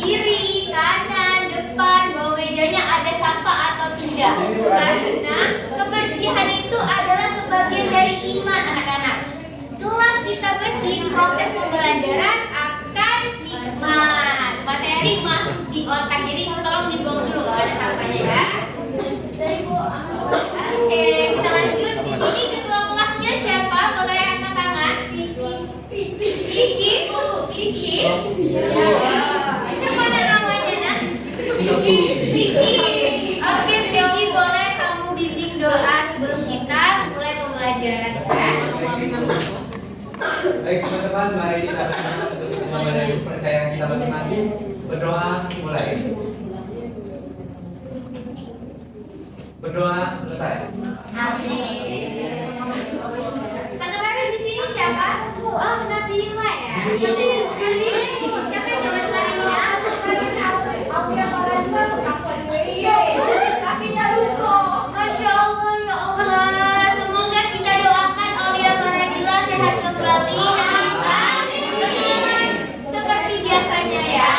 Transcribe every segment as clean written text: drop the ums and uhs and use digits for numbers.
kiri, kanan, depan, bawah mejanya ada sampah atau tidak. Karena kebersihan itu adalah sebagian dari iman anak-anak. Kelas kita bersih, proses pembelajaran akan nikmat. Materi masuk di otak, jadi tolong dibuang dulu kalau ada sampahnya ya. Oke, kita lanjut. Di sini ketua kelasnya siapa? Boleh angkat tangan? Vicky. Siapa namanya nak? Vicky. Oke, Vicky, boleh kamu bimbing doa sebelum kita mulai pembelajaran ya? Baik teman-teman, mari kita mengenai kepercayaan kita masing-masing. Berdoa mulai. Berdoa selesai. Amin. Sekretaris di sini siapa? Oh, Nabila ya. Siapa yang tulis larinya? Masya Allah ya Allah. Semoga kita doakan Aulia Faradila sehat kembali dan bisa berteman seperti biasanya ya.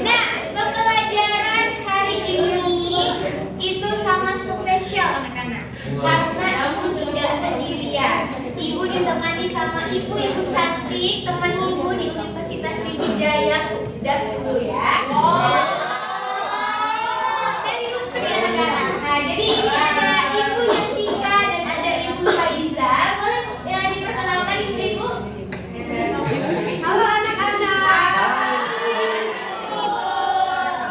Nah, pembelajaran hari ini itu sangat spesial anak-anak. Karena ibu tidak sendirian. Ibu ditemani sama ibu cantik, teman ibu di Universitas Sriwijaya dahulu ya. Dan ibu Sri anak-anak. Nah, jadi ini ada ibu Yantika dan ada ibu Faiza. Boleh diperkenalkan ibu-ibu? Halo anak-anak.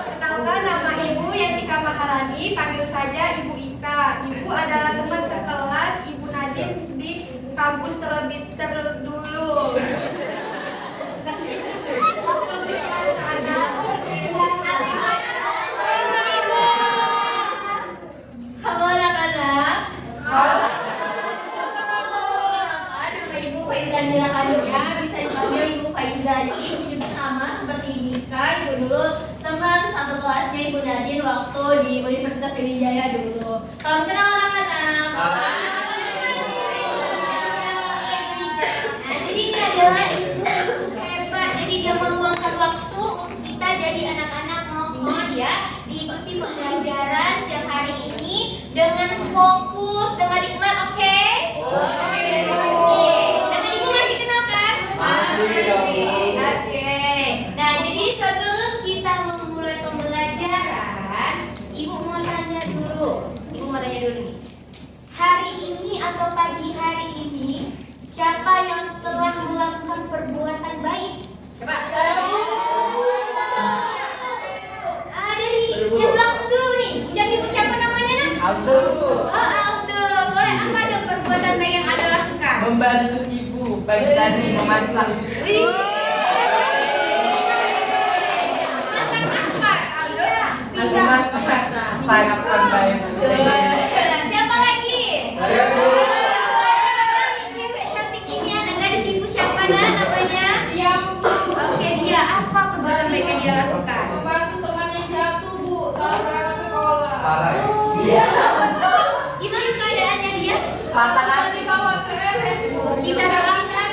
Perkenalkan nama Ibu Yantika Maharani, panggil saja Ibu Ika. Ibu adalah teman sekelas Ibu Nadine di kampus terlebih terdulu. Halo anak-anak. Halo. Nama Ibu Faiza Nira Kado ya, bisa dipanggil Ibu Faiza. Jadi ibu juga sama seperti Nika, ibu dulu teman satu kelasnya Ibu Nadine waktu di Universitas Sriwijaya dulu. Salam kenal anak-anak. Nah, jadi ini adalah ibu hebat. Jadi dia meluangkan waktu untuk kita jadi anak-anak. Mohon ya diikuti pembelajaran siang hari ini dengan fokus, dengan hikmat, oke? Oke. Dengan ibu masih kenal kan? Oke. Nah, jadi sebelum kita memulai pembelajaran, ibu mau tanya dulu. Nih. Hari ini atau pagi hari ini, siapa yang telah melakukan perbuatan baik? Coba. Dari yang belakang dulu nih. Ujang ibu siapa namanya nak? Aldo. Oh, Aldo. Boleh apa ada perbuatan baik yang Aldo lakukan? Membantu ibu pagi tadi memasak. Wih. Masak apa, Aldo? Masak sarapan baik. Siapa lagi? Cewek cantik ini ada di situ siapa namanya? Dia Bu. Oke, dia apa perbuatan baik yang dia lakukan? Membantu temannya jatuh Bu, salah berangkat sekolah. Parah ya? Iya. Gimana keadaannya dia? Patah Dibawa ke RS Bu. Kita doakan.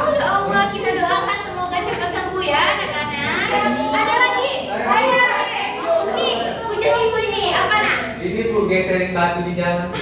Oh ya Allah, kita doakan semoga cepat sembuh ya anak-anak. Ada lagi? Ada. Nih, ujung ibu ini apa nak? Ini Bu geserin batu di jalan. Nah,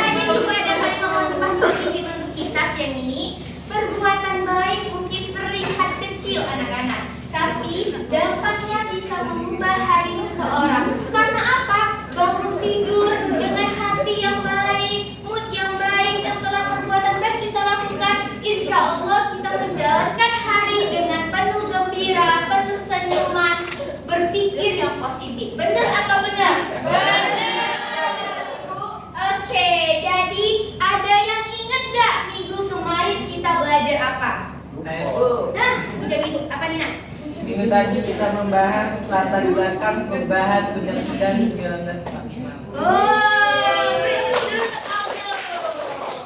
jadi ibu ada kalimat motivasi sedikit untuk kita siang ini. Perbuatan baik mungkin terlihat kecil anak-anak, tapi dampaknya bisa mengubah hari seseorang. Karena apa? Bangun tidur dengan hati yang baik, mood yang baik, dan telah perbuatan baik kita lakukan, insya Allah kita menjalankan hari dengan penuh gembira, penuh senyuman, berpikir yang positif. Benar atau benar? Benar. Oke, jadi ada yang ingat gak minggu kemarin kita belajar apa? Nah itu Nah, ujian ibu, apa nih nak? minggu tadi kita membahas latar belakang perubahan Undang-Undang 1945. Oh, beri tepuk dulu untuk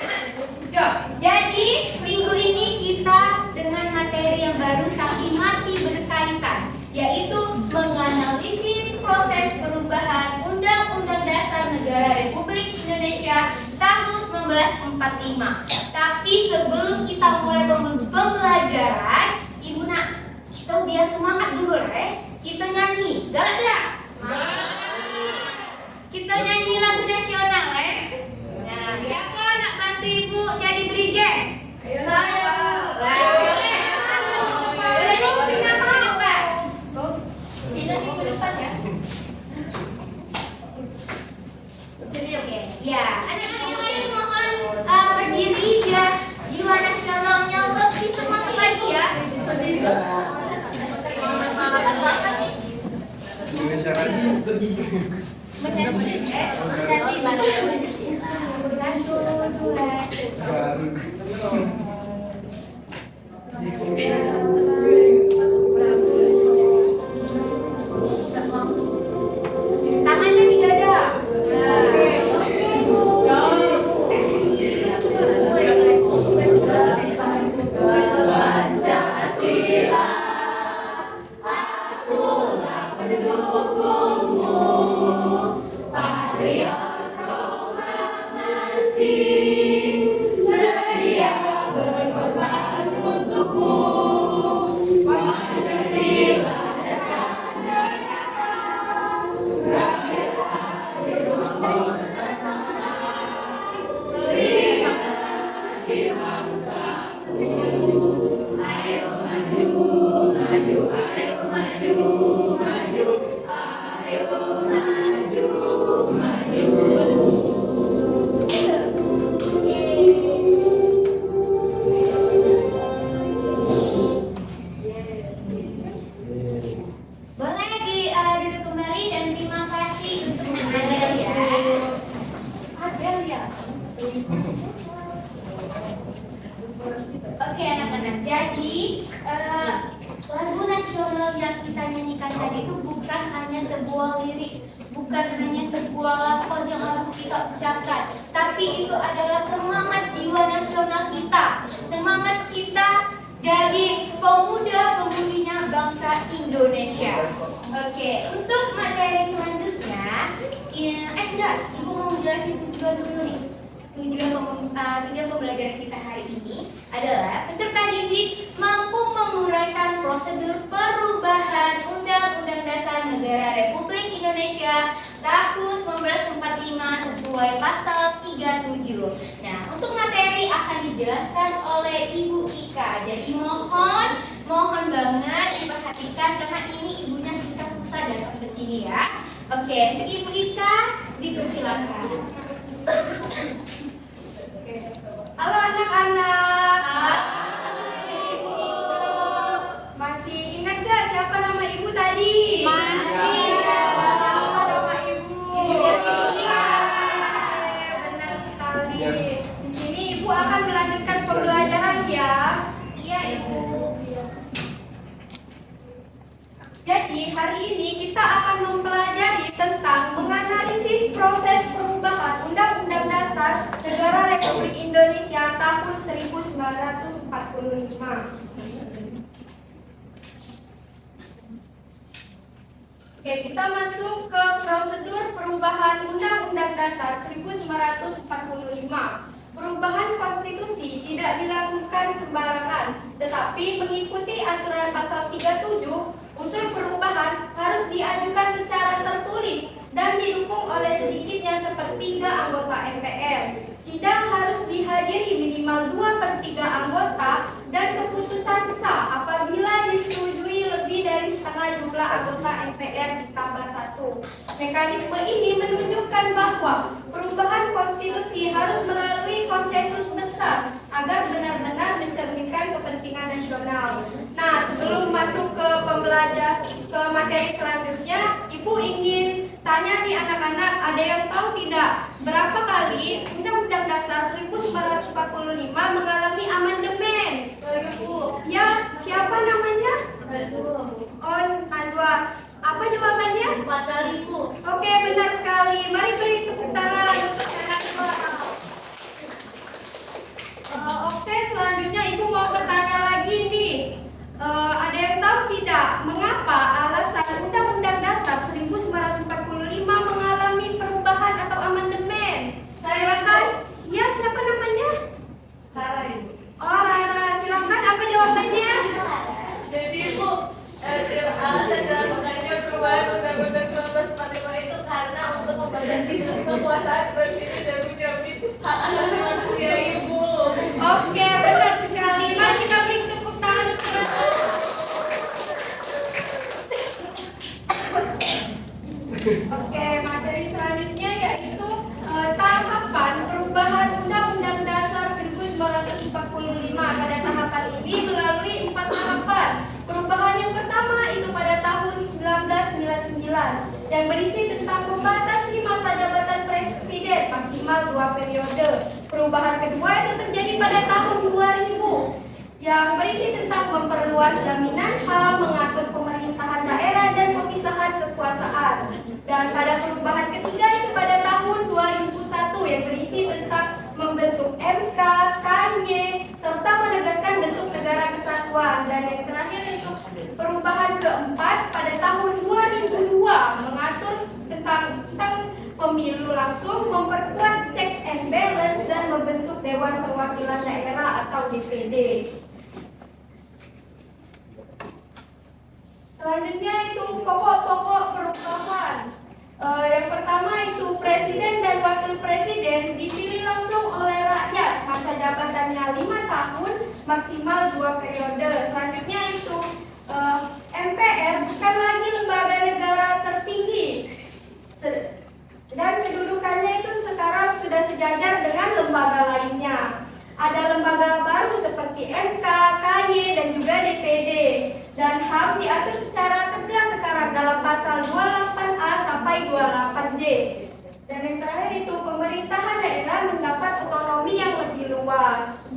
Aldo. Yo, jadi minggu ini kita dengan materi yang baru tapi masih berkaitan, yaitu menganalisis proses perubahan Undang-Undang Dasar Negara Republik Indonesia tahun 1945. 1945. Tapi sebelum kita mulai pembelajaran, Ibu nak, kita biar semangat dulu lah Kita nyanyi, galak tak? Kita nyanyi lagu nasional Nah, siapa nak bantu Ibu jadi dirigent? Saya. Boleh. Boleh nih, pindah ke depan. Pindah nih ke depan ya. Jadi oke. Ya, anak-anak yang lain mohon berdiri biar jiwa nasionalnya lebih semangat lagi ya. Indonesia lagi pergi. Menyanyi, menyanyi mana? 1, 2, 3. Tangannya di dada. Boleh duduk kembali dan terima kasih untuk hadir ya. Hadir ya. Oke anak-anak, jadi lagu nasional yang kita nyanyikan tadi itu bukan hanya sebuah lirik, bukan hanya sebuah lafaz yang harus kita ucapkan, tapi itu adalah semangat jiwa nasional kita, semangat kita jadi pemuda-pemudinya bangsa Indonesia. Oke, untuk materi selanjutnya, Ibu mau jelasin tujuan dulu nih. Tujuan pembelajaran kita hari ini adalah peserta didik mampu menguraikan prosedur perubahan Undang-Undang Dasar Negara Republik Indonesia tahun 1945 sesuai pasal 37. Nah, untuk materi akan dijelaskan oleh Ibu Ika. Jadi mohon banget diperhatikan karena ini ibunya susah-susah datang ke sini ya. Oke, untuk Ibu Ika dipersilakan. Halo anak-anak. Masih ingat gak siapa nama ibu tadi? Masih. Siapa nama ibu? Iya, benar sekali. Di sini ibu akan melanjutkan pembelajaran ya. Iya, Ibu. Jadi hari ini kita akan mempelajari tentang menganalisis proses perubahan Undang-Undang Dasar Negara Republik Indonesia tahun 1945. Oke, kita masuk ke prosedur perubahan Undang-Undang Dasar 1945. Perubahan konstitusi tidak dilakukan sembarangan, tetapi mengikuti aturan pasal 37, usul perubahan harus diajukan secara tertulis dan didukung oleh sedikitnya sepertiga anggota MPR. Sidang harus dihadiri minimal 2/3 anggota dan keputusan sah apabila disetujui lebih dari setengah jumlah anggota MPR ditambah 1. Mekanisme ini menunjukkan bahwa perubahan konstitusi harus melalui konsensus besar agar benar-benar mencerminkan kepentingan nasional. Nah, sebelum masuk ke materi selanjutnya, Ibu ingin tanya nih anak-anak, ada yang tahu tidak berapa kali Undang-Undang Dasar 1945 mengalami amandemen? Ibu, ya siapa namanya? Oh, Najwa. Apa jawabannya? 4 kali, Bu. Oke, benar sekali. Mari beri tepuk tangan untuk Najwa. Oke, selanjutnya Ibu mau bertanya lagi nih. Ada yang tahu tidak mengapa alasan Undang-Undang Dasar 1945 mengalami perubahan atau amandemen? Saya tahu. Ya, siapa namanya? untuk membatasi kekuasaan presiden dan menjamin hak asasi manusia, Ibu. Oke, benar sekali. Mari kita beri tepuk tangan keras. Oke, materi selanjutnya yaitu tahapan perubahan Undang-Undang Dasar 1945. Pada tahapan ini melalui 4 tahapan. Perubahan yang pertama itu pada tahun 1999 yang berisi tentang membatasi masa jabatan presiden maksimal 2 periode. Perubahan kedua itu terjadi pada tahun 2000 yang berisi tentang memperluas jaminan HAM, mengatur pemerintahan daerah dan pemisahan kekuasaan. Dan pada perubahan ketiga itu pada tahun 2001 yang berisi tentang membentuk MK, KY, serta menegaskan bentuk negara kesatuan. Dan yang terakhir itu perubahan keempat pada tahun 2002 mengatur tentang pemilu langsung, memperkuat checks and balance dan membentuk Dewan Perwakilan Daerah atau DPD. Selanjutnya itu pokok-pokok perubahan. Yang pertama itu presiden dan wakil presiden dipilih langsung oleh rakyat, masa jabatannya 5 tahun, maksimal 2 periode. Selanjutnya itu MPR bukan lagi lembaga negara tertinggi dan kedudukannya itu sekarang sudah sejajar dengan lembaga lainnya. Ada lembaga baru seperti MK, KY, dan juga DPD. Dan HAM diatur secara tegas sekarang dalam pasal 28A sampai 28J. Dan yang terakhir itu pemerintahan daerah mendapat otonomi yang lebih luas.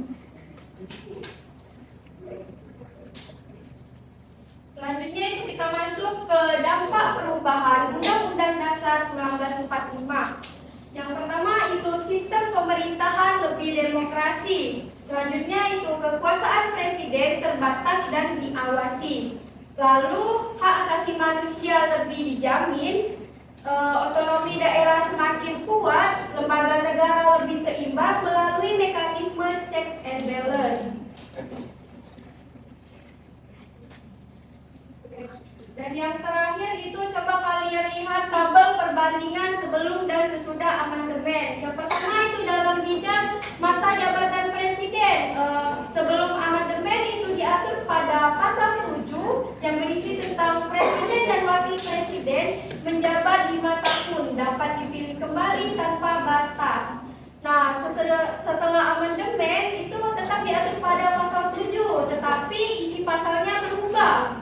Selanjutnya itu kita masuk ke dampak perubahan Undang-Undang Dasar 1945. Yang pertama itu sistem pemerintahan lebih demokrasi. Selanjutnya itu kekuasaan presiden terbatas dan diawasi. Lalu hak asasi manusia lebih dijamin, otonomi daerah semakin kuat, lembaga negara lebih seimbang melalui mekanisme checks and balance. Dan yang terakhir itu coba kalian lihat tabel perbandingan sebelum dan sesudah amandemen. Yang pertama itu dalam bidang masa jabatan presiden. Sebelum amandemen itu diatur pada pasal 7 yang berisi tentang presiden dan wakil presiden menjabat 5 tahun, dapat dipilih kembali tanpa batas. Nah, setelah amandemen itu tetap diatur pada pasal 7, tetapi isi pasalnya berubah.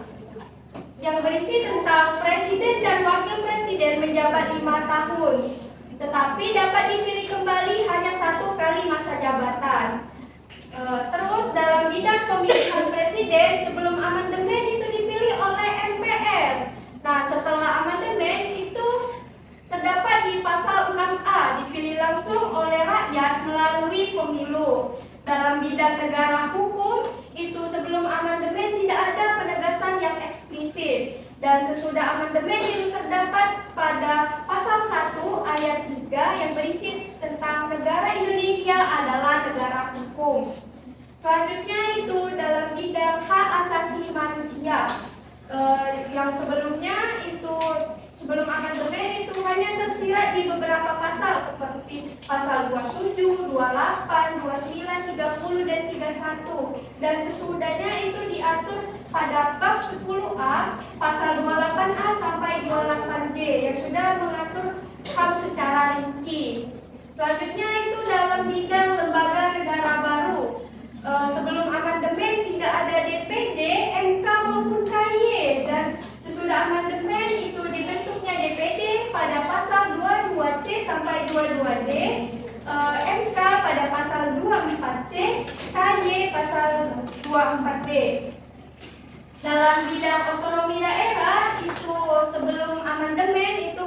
Yang berisi tentang presiden dan wakil presiden menjabat 5 tahun, tetapi dapat dipilih kembali hanya 1 kali masa jabatan. Terus dalam bidang pemilihan presiden sebelum amandemen itu dipilih oleh MPR. Nah, setelah amandemen itu terdapat di pasal 6A dipilih langsung oleh rakyat melalui pemilu. Dalam bidang negara hukum itu sebelum amandemen tidak ada penegasan yang eksplisit, dan sesudah amandemen itu terdapat pada pasal 1 ayat 3 yang berisi tentang negara Indonesia adalah negara hukum. Selanjutnya itu dalam bidang hak asasi manusia. Yang sebelumnya itu sebelum amandemen itu hanya tersirat di beberapa pasal seperti pasal 27, 28, 29, 30 dan 31. Dan sesudahnya itu diatur pada bab 10A pasal 28A sampai 28J yang sudah mengatur HAM secara rinci. Selanjutnya itu dalam bidang lembaga negara baru. Sebelum amandemen tidak ada DPD, MK maupun KY, dan sesudah amandemen itu dibentuknya DPD pada pasal 22C sampai 22D, MK pada pasal 24C, KY pasal 24B. Dalam bidang otonomi daerah itu sebelum amandemen itu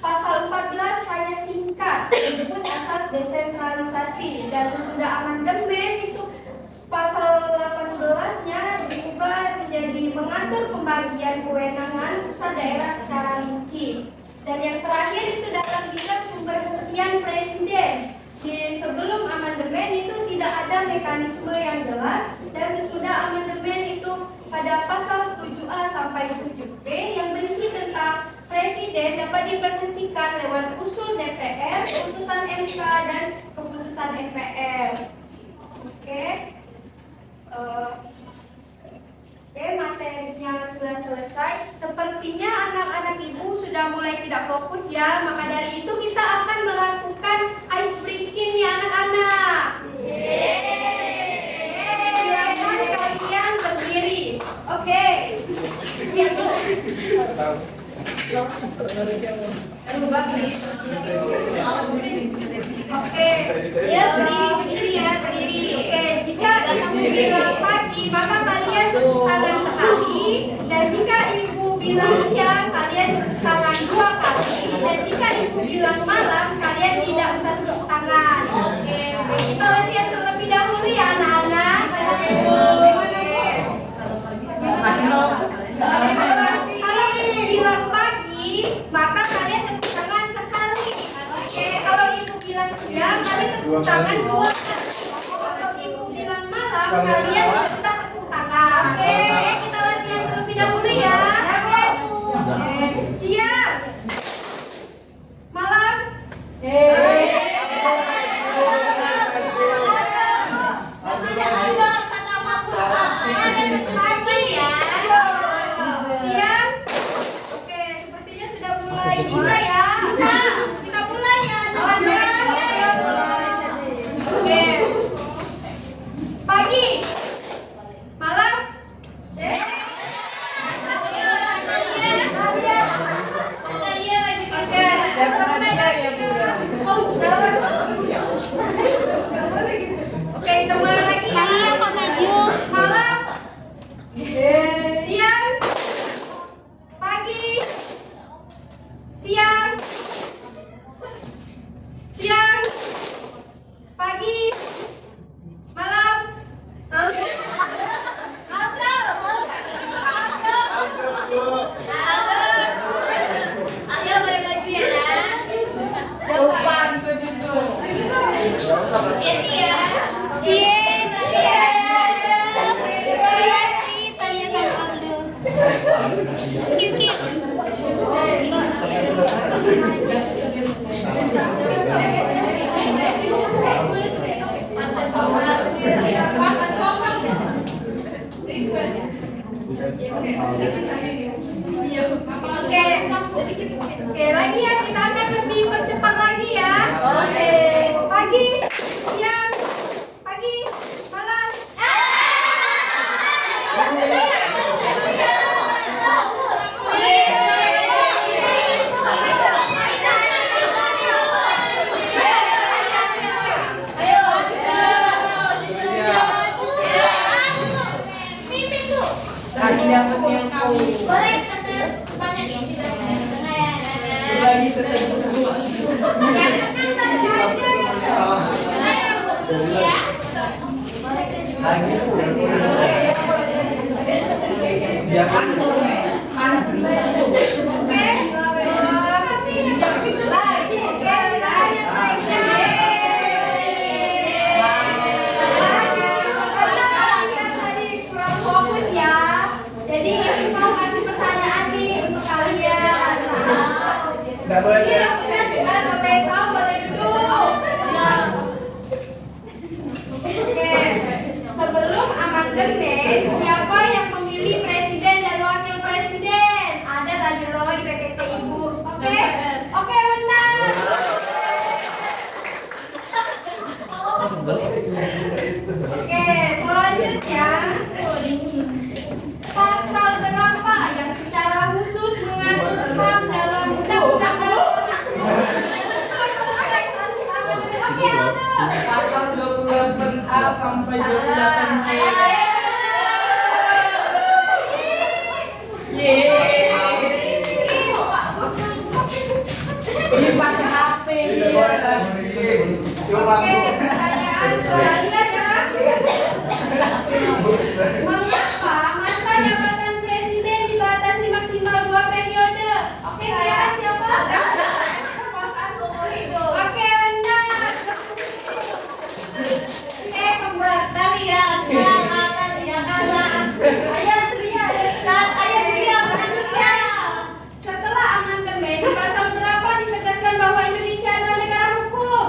pasal 14 hanya singkat menyebut asas desentralisasi, dan sesudah amandemen itu pasal 18-nya diubah menjadi mengatur pembagian kewenangan pusat daerah secara rinci. Dan yang terakhir itu dalam bidang pemberhentian presiden. Di sebelum amandemen itu tidak ada mekanisme yang jelas, dan sesudah amandemen itu pada pasal 7A sampai 7B yang berisi tentang presiden dapat diberhentikan lewat MK dan keputusan MPR. Oke. Oke, materinya sudah selesai. Sepertinya anak-anak ibu sudah mulai tidak fokus ya. Maka dari itu kita akan melakukan ice breaking ya anak-anak. Silakan kalian berdiri. Oke. Oke. Ya, berdiri ya, berdiri. Oke, jika ibu bilang pagi, maka kalian tepuk tangan sekali. Dan jika ibu bilang siang, kalian tepuk tangan 2 kali. Dan jika ibu bilang malam, kalian tidak usah tepuk tangan. Oke. Kita latihan terlebih dahulu ya anak-anak. Kalau ibu bilang pagi, maka kalian tepuk tangan sekali. Oke, kalau ibu bilang siang, kalian tepuk tangan 2 kali. Kalau ibu bilang malam, kalian bisa tepuk tangan. Oke, kita latihan terlebih dahulu ya. Oke, siang, malam. Pagi ya. Siang. Oke, sepertinya sudah mulai bisa ya. Bisa. Kita mulai ya anak-anak. Oke. Pagi. Malam. Oke, teman lagi. Malam. Siang. Pagi. Siang. Siang. Pagi. Malam. Alia boleh maju ya, ini ya. Oke, lagi ya, kita akan lebih percepat lagi ya. Oke, pagi, siang, pagi, malam. Boleh sekarang banyak yang di tengah ya. Bagi setengah semua. Fokus ya. Jadi ibu mau kasih pertanyaan nih untuk kalian. Double Ini ya. aku kasih sampai tahu boleh duduk. Oke. Sebelum amandemen, siapa yang memilih presiden dan wakil presiden? Ada tadi loh di PPT ibu. Oke. Oke, benar. Oke, selanjutnya pasal berapa yang secara khusus mengatur HAM dalam undang-undang Oke, Ana. Pasal 28A sampai 28B. Ini pakai HP. Oke, pertanyaan selanjutnya. Mengapa masa jabatan presiden dibatasi maksimal 2 periode? Oke, silakan siapa? Kekuasaan seumur hidup. Oke, benar. Kembar kalian yang akan yang kalah. Ayah teriak, ayah teriak menanggungnya. Setelah amandemen, pasal berapa ditegaskan bahwa Indonesia adalah negara hukum?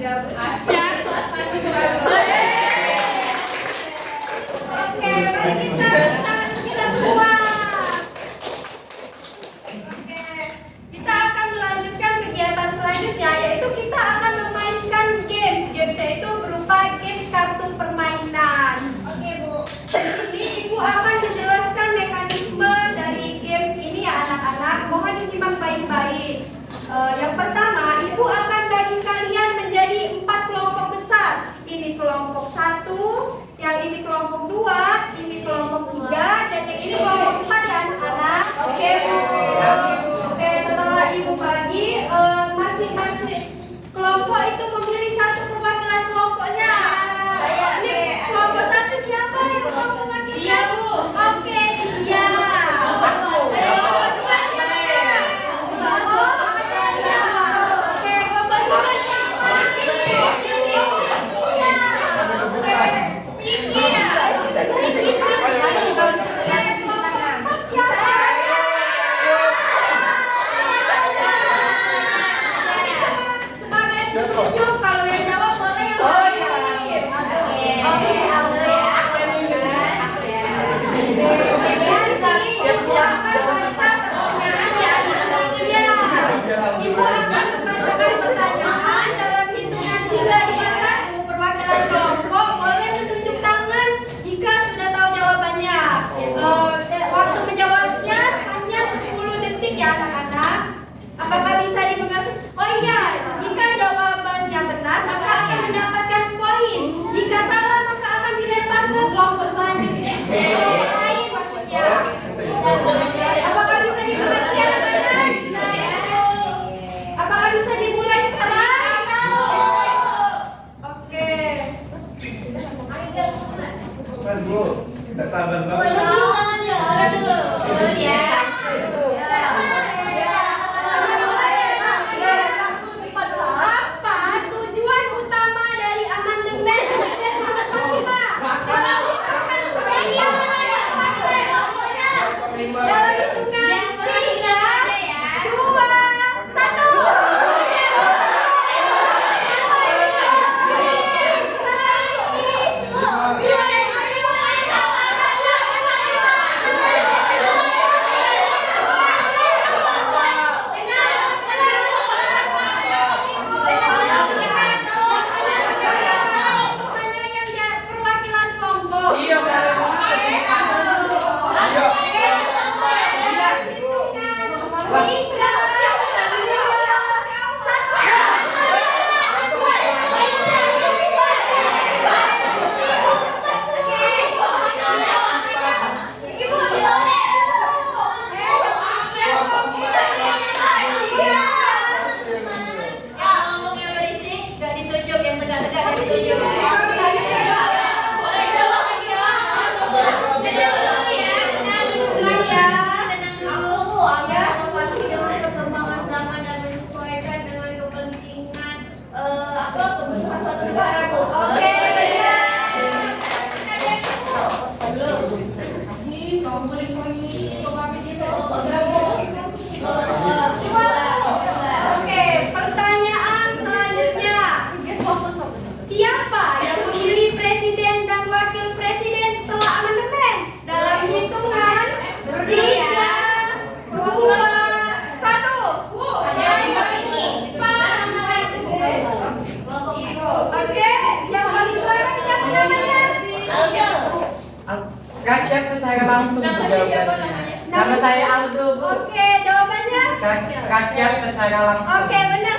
Oke, mari kita tepuk tangan kita semua. Oke, kita akan melanjutkan kegiatan selanjutnya, yaitu kita akan memainkan games. Games itu berupa games kartu permainan. Oke, Bu. Di sini Ibu akan menjelaskan mekanisme dari games ini ya anak-anak. Mohon disimak baik-baik. Yang pertama, Ibu akan bagi kalian menjadi 4 kelompok besar. Ini kelompok 1, yang ini kelompok 2, ini kelompok 3, dan yang ini kelompok 4 ya anak-anak. Oke, Bu. Oke, setelah Ibu bagi, masing-masing kelompok itu memilih satu perwakilan kelompoknya. Ini kelompok 1 siapa yang mau mewakili? Iya, Bu. Oke, iya. Kelompok 2 siapa? Oke, kelompok 3 siapa? Sebagai petunjuk, kalau yang jawab boleh yang lain. Oke, aku ya. Nanti Ibu akan baca pertanyaannya. Ya, Ibu akan membacakan pertanyaan dalam hitungan 3, 2, 1. Perwakilan kelompok boleh menunjuk tangan jika sudah tahu jawabannya. Waktu menjawabnya hanya 10 detik ya anak-anak. Apakah bisa dimengerti? Oh iya, jika jawabannya benar maka akan mendapatkan poin. Jika salah maka akan dilempar ke kelompok selanjutnya. Kelompok lain maksudnya. Apakah bisa dimengerti anak-anak? Apakah bisa dimulai sekarang? Oke. Bu, tidak sabar banget. Dulu ya. Apa tujuan utama dari amandemen dan Muhammad dalam hitungan 3, 2, 1. Nama saya Aldo, Bu. Oke, jawabannya? Kakiat secara langsung. Oke, benar.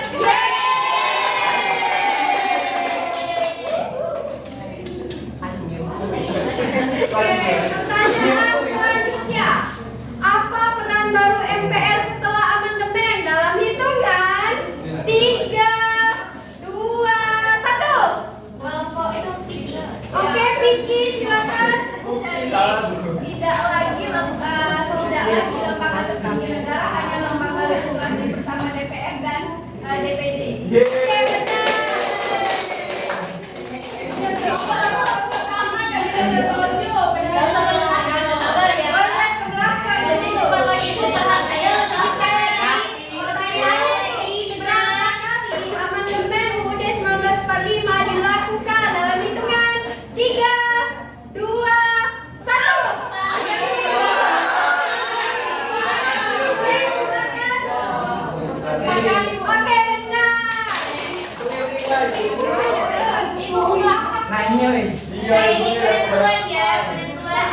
Pertanyaan selanjutnya, apa peran baru MPR setelah amandemen dalam hitungan 3, 2, 1? Kelompok itu Piki. Oke, Vicky silakan. Tidak lagi lembaga tinggi negara, hanya lembaga legislatif bersama DPR dan DPD. Oke, benar. Sabar ya. Jadi cuma lagi itu perhatian ayo Berapa kali amandemen UUD 1945 Nanyoy. Nah, ini penentuan ya, penentuan.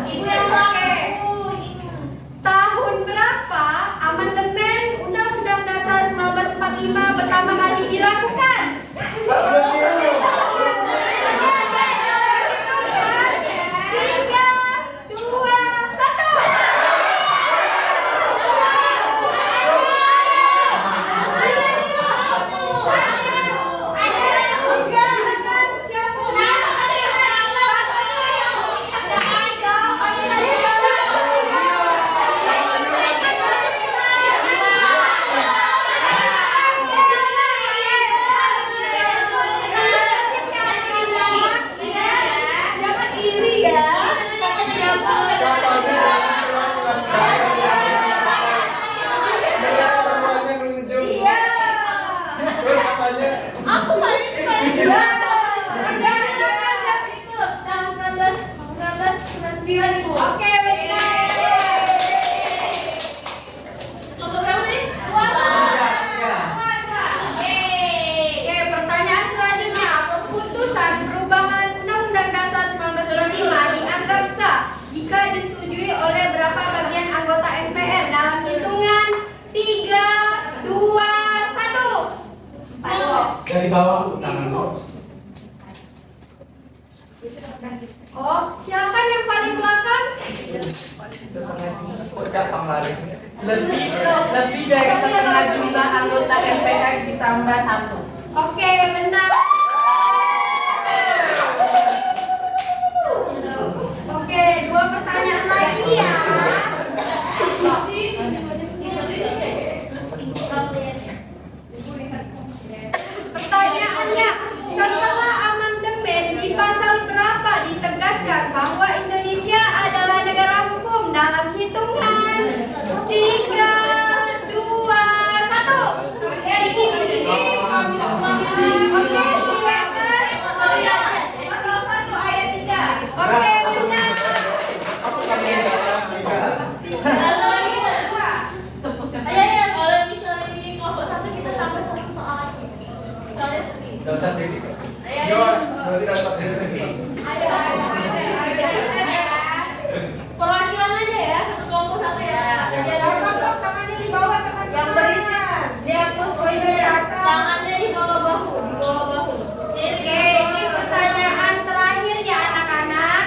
Ibu yang mampu. Tahun berapa amandemen Undang-Undang Dasar 1945 pertama kali dilakukan? Tiga, dua, satu. Jangan iri ya. Banyak semuanya nunjuk. Terus katanya Aku paling suka ini. Tahun 1999 Ibu. Oke, benar. Nomor berapa tadi? ya. Oke, pertanyaan selanjutnya. Keputusan perubahan Undang-Undang Dasar 1945 dianggap sah jika disetujui oleh berapa bagian anggota MPR dalam hitungan 3, 2, 1. Dari bawah Bu, tangan Bu. Oh, silakan yang paling belakang. Ucap penglari. Lebih dari setengah jumlah anggota MPR ditambah 1. Oke, benar. Oke, dua pertanyaan lagi ya. Pertanyaannya, setelah amandemen di pasal berapa ditegaskan bahwa Indonesia adalah negara hukum dalam hitungan 3, 2, 1. Oke, silakan. Pasal 1 ayat 3. Oke, benar. Kalau misalnya di kelompok 1 kita tambah 1 soal. Soalnya sendiri. Gak usah kritik. Yon, berarti dapat kritik. Perwakilan aja ya, satu kelompok 1 ya. Tangannya di bawah, yang berisi di atas poin ke atas. Tangannya di bawah bahu, di bawah bahu. Oke, ini pertanyaan terakhir ya anak-anak.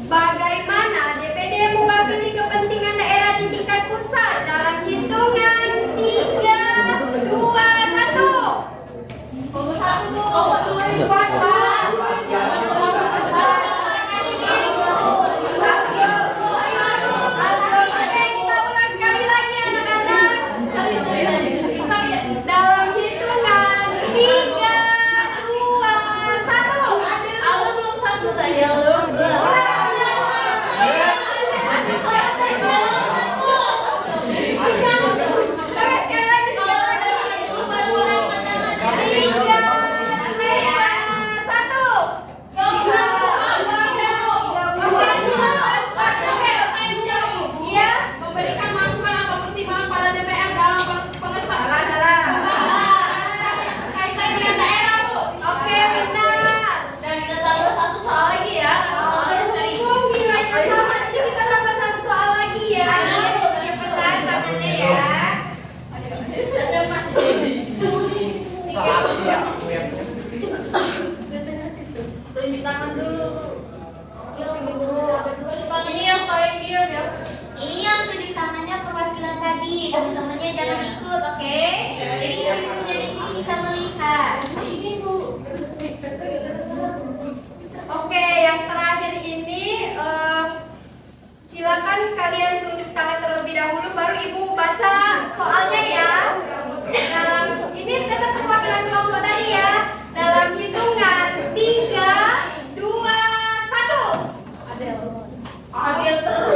Bagaimana DPD mewakili kepentingan daerah di tingkat pusat dalam hitungan 3, 2, 1. Kelompok 1. Kelompok 2 Oke, kita ulang sekali lagi anak-anak. Dalam hitungan 3, 2, 1. Aku belum 1 tadi, yang belum. Oke, sekali lagi. Kalau ada 1 baru orang pandangan. 3, 2, 1. Iya. Memberikan masukan atau pertimbangan pada DPR dalam pengesahan kaitan dengan daerah, Bu. Oke, benar. Dan kita tambah 1 soal lagi ya, soalnya sering. Nilainya sama, jadi kita tambah 1 soal lagi ya. Cepetan tangannya ya. Salah siap aku yang Tunjuk tangan dulu. Ini yang paling diam ya. Ini yang tunjuk tangannya perwakilan tadi. Teman-temannya jangan ikut, oke? Jadi ibunya di sini bisa melihat. Oke, yang terakhir ini silakan kalian tunjuk tangan terlebih dahulu baru Ibu baca soalnya ya. Dalam ini tetap perwakilan kelompok tadi ya. Dalam hitungan 3, 2, 1. Adil terus.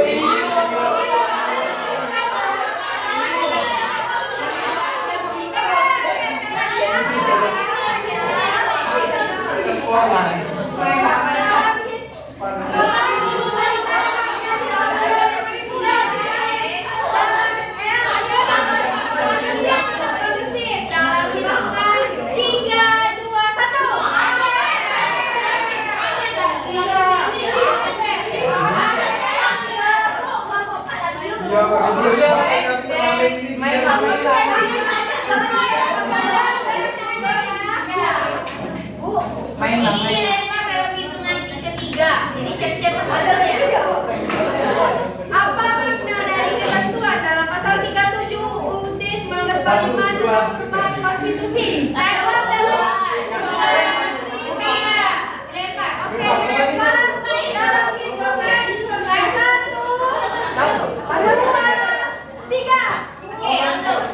Ini dilempar dalam hitungan ketiga. Jadi siap-siap menghadapinya. Apa makna dari ketentuan dalam pasal 37 UUD 1945 tentang perubahan konstitusi? Satu, dua, tiga. Dilempar. Oke, lempar dalam hitungan 1, 2, 3. Oke, langsung.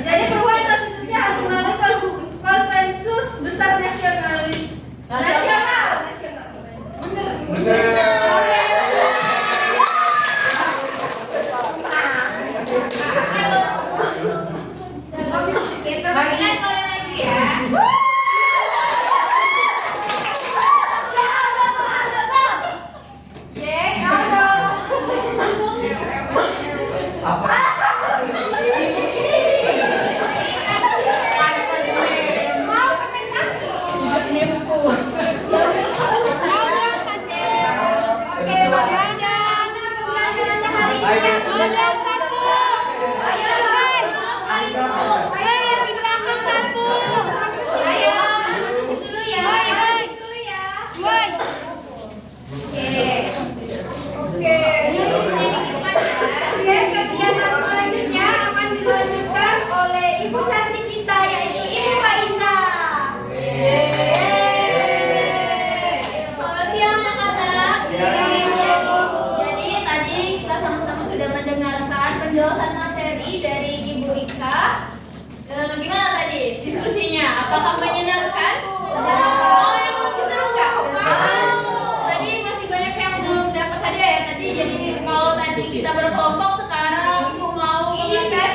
Jadi perubahan konstitusi harus melalui konsensus besar nasionalis. Nasional. Oke, perwakilan boleh maju ya. Yay, Aldo. Mau pakai kaki. Oke, bagaimana pembelajarannya hari ini? Ayo. Ayo, ayo di belakang satu. Ayo, duduk dulu ya. Dulu ya. Oke. Oke, kegiatan selanjutnya akan dilanjutkan oleh Ibu cantik kita yaitu Ibu Faiza. Selamat siang anak-anak. Jadi tadi kita sama-sama sudah mendengarkan penjelasan materi dari Ibu Ika. Gimana tadi diskusinya? Apakah menyenangkan? Oh, yang lebih seru nggak? Tadi masih banyak yang belum dapat hadiah ya tadi. Jadi kalau tadi kita berkelompok, sekarang Ibu mau mengetes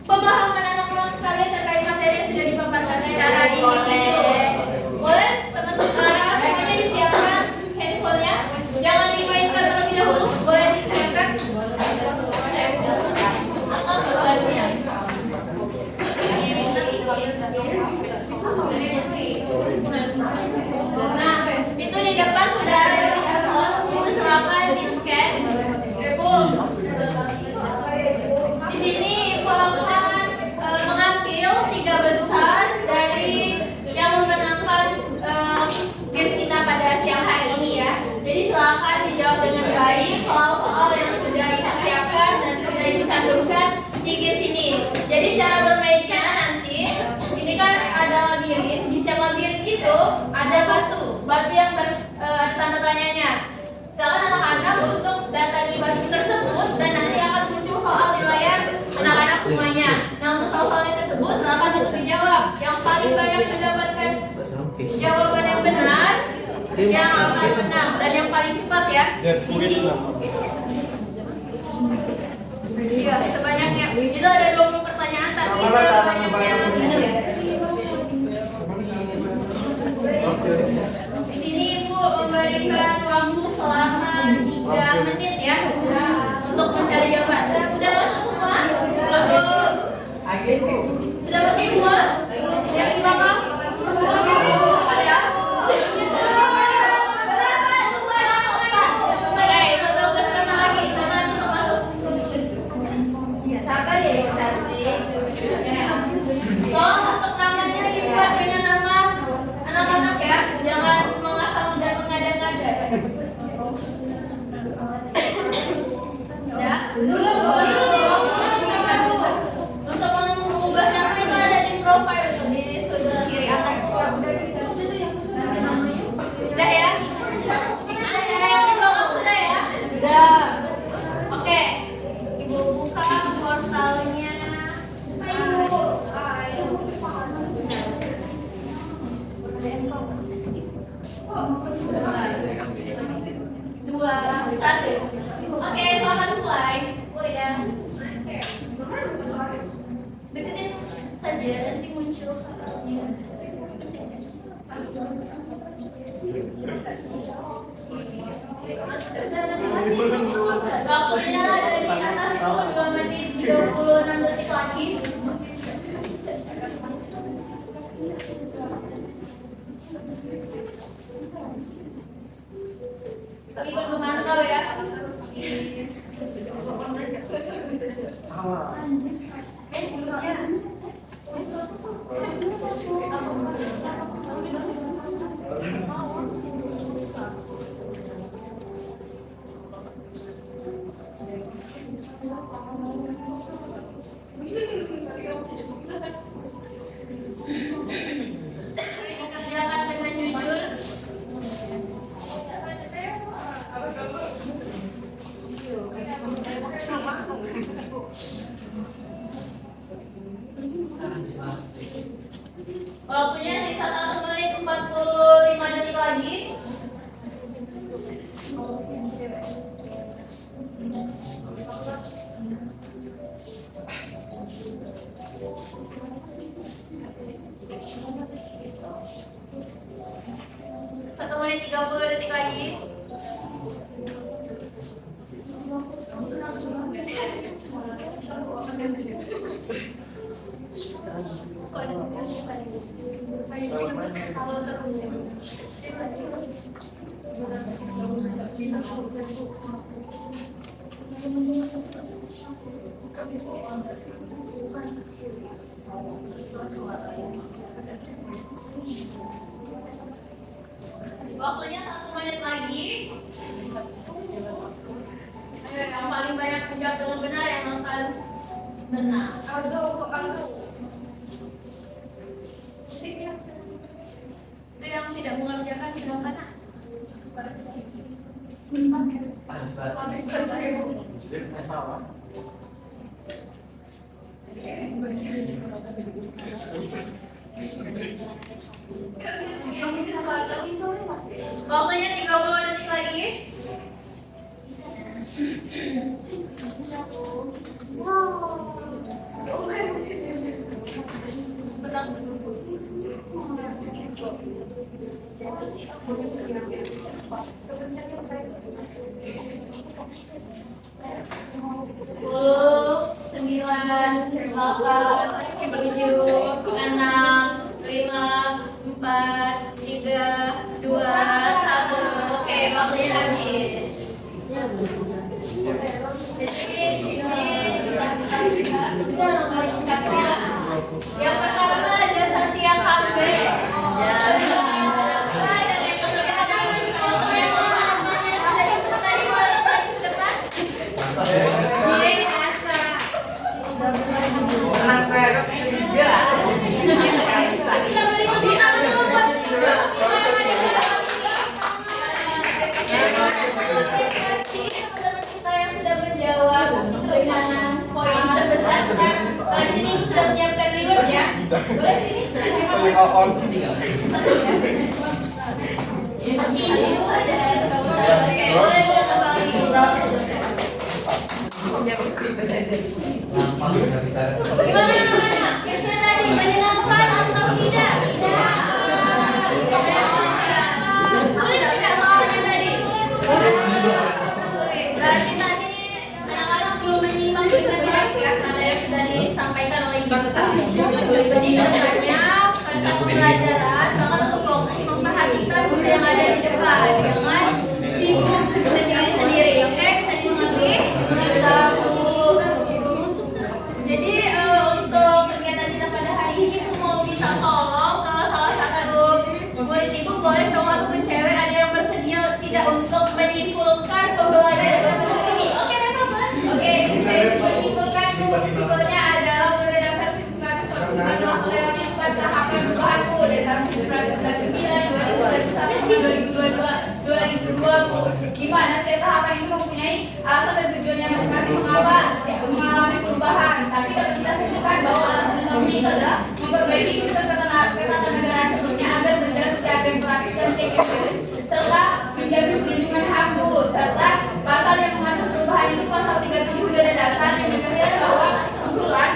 pemahaman anak-anak sekalian terkait materi yang sudah dipaparkan secara individu. Boleh teman-teman semuanya disiapkan handphonenya, jangan dimainkan terlebih dahulu. Boleh disiapkan. Nah, itu di depan sudah ada QR code, itu silakan di scan. Boom. Di sini Ibu akan mengambil 3 besar dari yang memenangkan games kita pada siang hari ini ya. Jadi silakan dijawab dengan baik soal-soal yang sudah Ibu siapkan dan sudah Ibu cantumkan di games ini. Jadi cara bermainnya nanti ini kan ada labirin. Di setiap labirin itu ada batu yang ada tanda tanyanya. Silakan anak-anak untuk datangi batu tersebut dan nanti akan muncul soal di layar anak-anak semuanya. Nah, untuk soal-soalnya tersebut silakan untuk dijawab. Yang paling banyak mendapatkan jawaban yang benar yang akan menang dan yang paling cepat ya di sini. Iya, sebanyaknya. Itu ada 20 pertanyaan tapi sebanyaknya benar ya. Di sini Ibu memberikan waktu selama 3 menit ya untuk mencari jawaban. Sudah masuk semua? Sudah masuk semua? Yang di belakang? Ada ya? Oke, Ibu tunggu sebentar lagi. Silakan untuk masuk. Sabar ya, Ibu cantik. Tolong untuk namanya dibuat dengan nama anak-anak ya, jangan mengasal dan mengada-ngada. Udah? Untuk mengubah nama itu ada di profile di sebelah kiri atas. Udah ya? Sudah ya? Yang di belakang sudah ya? Sudah. Oke, Ibu buka portalnya. Ayo. 2, 1. Oke, selamat mulai. Deketin saja nanti muncul soalnya. Waktunya ada di atas itu 2 menit 36 detik lagi. Ikut memantau ya. Dikerjakan dengan jujur. Waktunya sisa 1 menit 45 detik lagi. Satu menit 30 detik lagi. Waktunya 1 menit lagi. Ayo, yang paling banyak menjawab dengan benar yang akan benar. Itu yang tidak mengerjakan di sebelah kanan. Salah. Waktunya 30 detik lagi. Sepuluh, 9, 8, 7, 6, 5, 4, 3, 2, 1. Oke, waktunya habis. Jadi di sini bisa kita lihat untuk meringkatnya. Yang pertama ada Satya Kambe. Dan yang kedua ada Wisnu yang namanya sudah disebut tadi, boleh maju ke depan. Kita beri tepuk tangan dulu buat apresiasi teman-teman kita yang sudah menjawab dengan poin terbesar. Di sini Ibu sudah menyiapkan reward ya. Boleh sini? Ibu ada oke, boleh kembali. Gimana namanya? Tipsnya tadi menyenangkan atau tidak? Sulit tidak soalnya tadi? Oke, berarti tadi anak-anak belum menyimak dengan baik ya materi yang sudah disampaikan oleh Ibu. Jadi kedepannya pada saat pembelajaran maka untuk fokus memperhatikan buku yang ada di depan, jangan sibuk sendiri-sendiri. Oke, bisa dimengerti? Jadi untuk kegiatan kita pada hari ini Ibu mau minta tolong ke salah satu murid Ibu, boleh cowok ataupun cewek, ada yang bersedia tidak untuk menyimpulkan bahwa dari tersebut ini. Oke, Reva boleh? Oke, saya menyimpulkan kesimpulannya adalah berdasar simulasi adalah melewati empat tahapan berlaku dari tahun 1999, 2021 sampai 2022. Di mana setiap tahapan itu mempunyai alasan dan tujuannya masing-masing mengapa mengalami perubahan. Tapi dapat kita simpulkan bahwa alasan utamanya itu adalah memperbaiki sistem ketatanegaraan sebelumnya agar berjalan secara demokratis dan efektif, serta menjamin perlindungan hak buruh, serta pasal yang mengatur perubahan itu pasal 37 Undang-Undang Dasar yang menegaskan bahwa usulan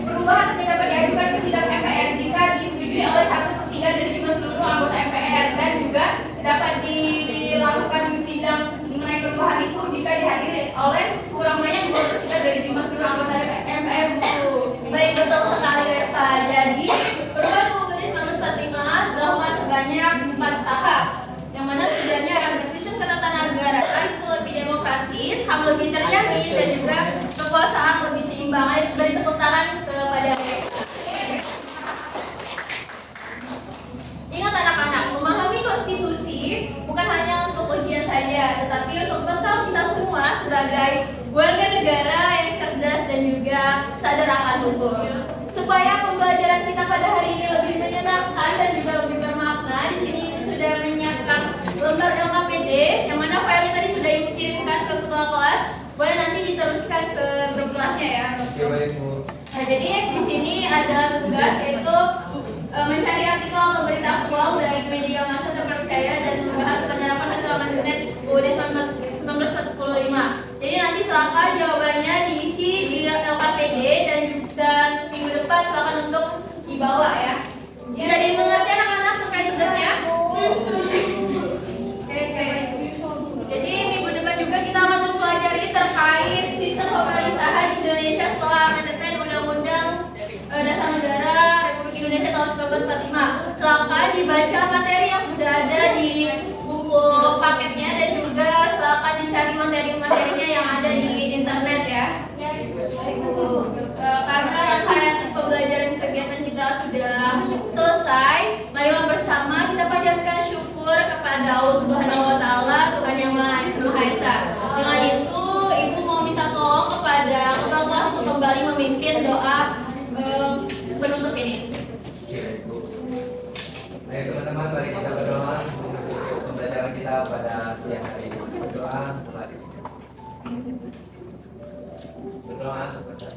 perubahan tidak dapat diajukan ke sidang MPR jika disetujui oleh 1/3 dari jumlah seluruh anggota MPR, dan juga dapat dilakukan sidang mengenai perubahan itu jika dihadiri oleh kurang-kurangnya 2/3 dari jumlah seluruh anggota MPR. Baik, betul sekali Reva. Jadi perubahan UUD 1945 dilakukan sebanyak 4 tahap, yang mana tujuannya agar sistem ketatanegaraan itu lebih demokratis, HAM lebih terjamin, dan juga kekuasaan lebih seimbang pertimbangan. Beri tepuk tangan kepada mereka. Ingat anak-anak, memahami konstitusi bukan hanya untuk ujian saja, tetapi untuk bekal kita semua sebagai warga negara yang cerdas dan juga sadar akan hukum. Supaya pembelajaran kita pada hari ini lebih menyenangkan dan juga lebih bermakna, di sini Ibu sudah menyiapkan lembar LKPD yang mana filenya tadi sudah Ibu kirimkan ke ketua kelas. Boleh nanti diteruskan ke grup kelasnya ya. Oke, baik Bu. Nah, jadi di sini ada tugas yaitu mencari artikel atau berita aktual dari media massa terpercaya dan membahas penerapan hasil amandemen UUD 1945. Jadi nanti silakan jawabannya diisi di LKPD dan minggu depan silakan untuk dibawa ya. Bisa dimengerti anak-anak terkait tugasnya? Oke. Jadi minggu depan juga kita akan mempelajari terkait sistem pemerintahan Indonesia setelah amandemen Undang-Undang Dasar Negara Republik Indonesia tahun 1945. Silakan dibaca materi yang sudah ada di buku paketnya dan juga silakan dicari materi-materinya yang ada di internet ya. Karena rangkaian pembelajaran kegiatan kita sudah selesai, marilah bersama kita panjatkan syukur kepada Allah Subhanahu wa taala, Tuhan yang Maha Esa. Dengan itu, Ibu mau minta tolong kepada ketua kelas untuk kembali memimpin doa penutup ini. Oke, baik Bu. Ayo teman-teman, mari kita berdoa untuk pembelajaran kita pada siang hari ini. Berdoa mari. Berdoa kepada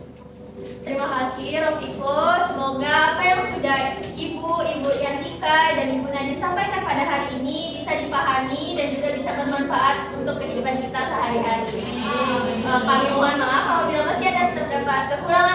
Terima kasih Rofiko, semoga apa yang sudah Ibu Yantika dan Ibu Nadine sampaikan pada hari ini bisa dipahami dan juga bisa bermanfaat untuk kehidupan kita sehari-hari. Kami mohon maaf apabila masih ada terdapat kekurangan